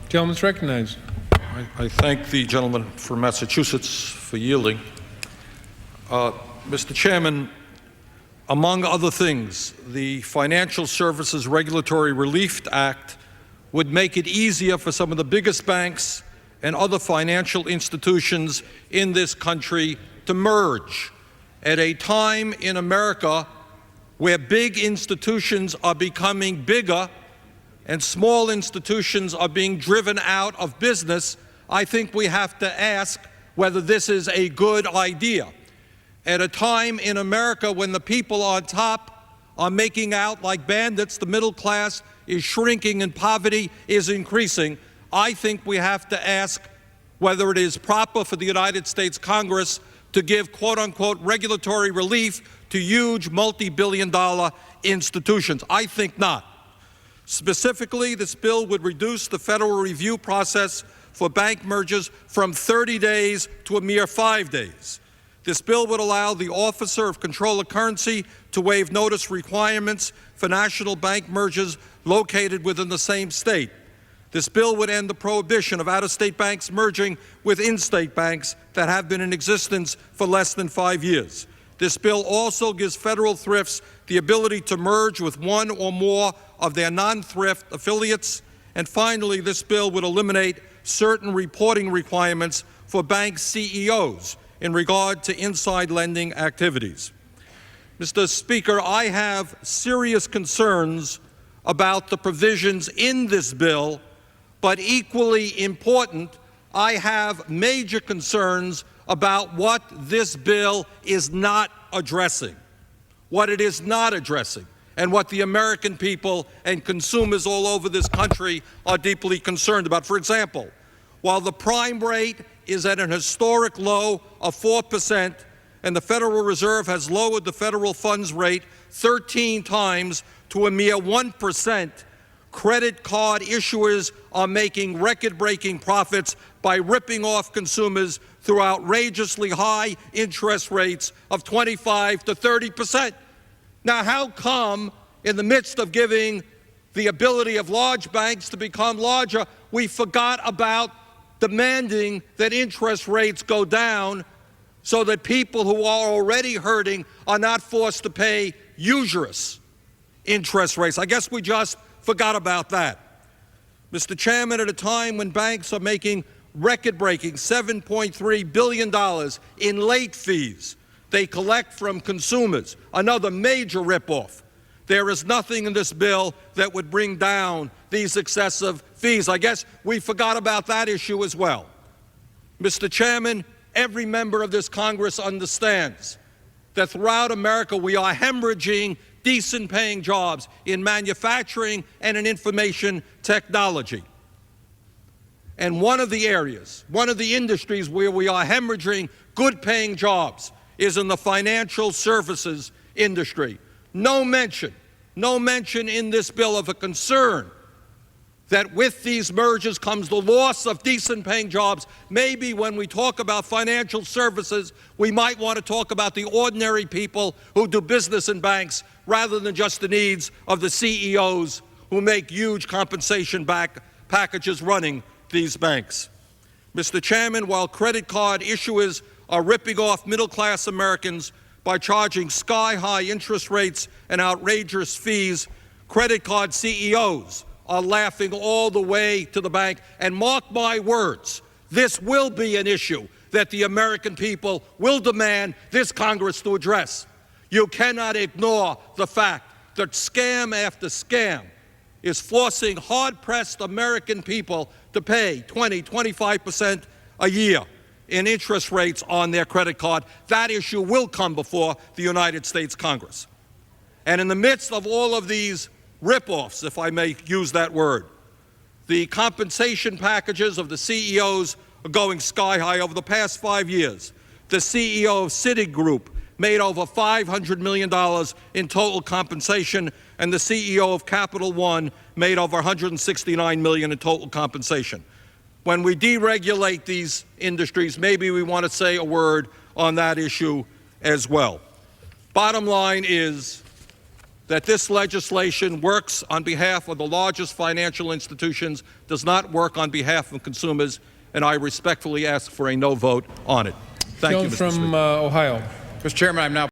Gentleman's recognized. I thank the gentleman from Massachusetts for yielding. Mr. Chairman, among other things, the Financial Services Regulatory Relief Act would make it easier for some of the biggest banks and other financial institutions in this country to merge at a time in America where big institutions are becoming bigger and small institutions are being driven out of business. I think we have to ask whether this is a good idea. At a time in America when the people on top are making out like bandits, the middle class is shrinking and poverty is increasing, I think we have to ask whether it is proper for the United States Congress to give quote-unquote regulatory relief to huge multi-billion-dollar institutions. I think not. Specifically, this bill would reduce the federal review process for bank mergers from 30 days to a mere 5 days. This bill would allow the Officer of Control of Currency to waive notice requirements for national bank mergers located within the same state. This bill would end the prohibition of out-of-state banks merging with in-state banks that have been in existence for less than 5 years. This bill also gives federal thrifts the ability to merge with one or more of their non-thrift affiliates. And finally, this bill would eliminate certain reporting requirements for bank CEOs in regard to inside lending activities. Mr. Speaker, I have serious concerns about the provisions in this bill, but equally important, I have major concerns about what this bill is not addressing, what it is not addressing, and what the American people and consumers all over this country are deeply concerned about. For example, while the prime rate is at an historic low of 4%, and the Federal Reserve has lowered the federal funds rate 13 times to a mere 1%, credit card issuers are making record-breaking profits by ripping off consumers through outrageously high interest rates of 25 to 30%. Now, how come in the midst of giving the ability of large banks to become larger, we forgot about demanding that interest rates go down so that people who are already hurting are not forced to pay usurious interest rates? I guess we just forgot about that. Mr. Chairman, at a time when banks are making record-breaking $7.3 billion in late fees they collect from consumers, another major ripoff, there is nothing in this bill that would bring down these excessive fees. I guess we forgot about that issue as well. Mr. Chairman, every member of this Congress understands that throughout America we are hemorrhaging decent-paying jobs in manufacturing and in information technology. And one of the areas, one of the industries where we are hemorrhaging good-paying jobs is in the financial services industry. No mention in this bill of a concern that with these mergers comes the loss of decent-paying jobs. Maybe when we talk about financial services, we might want to talk about the ordinary people who do business in banks rather than just the needs of the CEOs who make huge compensation packages running these banks. Mr. Chairman, while credit card issuers are ripping off middle-class Americans by charging sky-high interest rates and outrageous fees, credit card CEOs are laughing all the way to the bank. And mark my words, this will be an issue that the American people will demand this Congress to address. You cannot ignore the fact that scam after scam is forcing hard-pressed American people to pay 20, 25% a year in interest rates on their credit card. That issue will come before the United States Congress. And in the midst of all of these rip-offs, if I may use that word, the compensation packages of the CEOs are going sky-high. Over the past 5 years, the CEO of Citigroup made over $500 million in total compensation, and the CEO of Capital One made over $169 million in total compensation. When we deregulate these industries, maybe we want to say a word on that issue as well. Bottom line is, that this legislation works on behalf of the largest financial institutions, does not work on behalf of consumers, and I respectfully ask for a no vote on it. Thank you, Mr. Speaker. From Ohio. Mr. Chairman, I'm now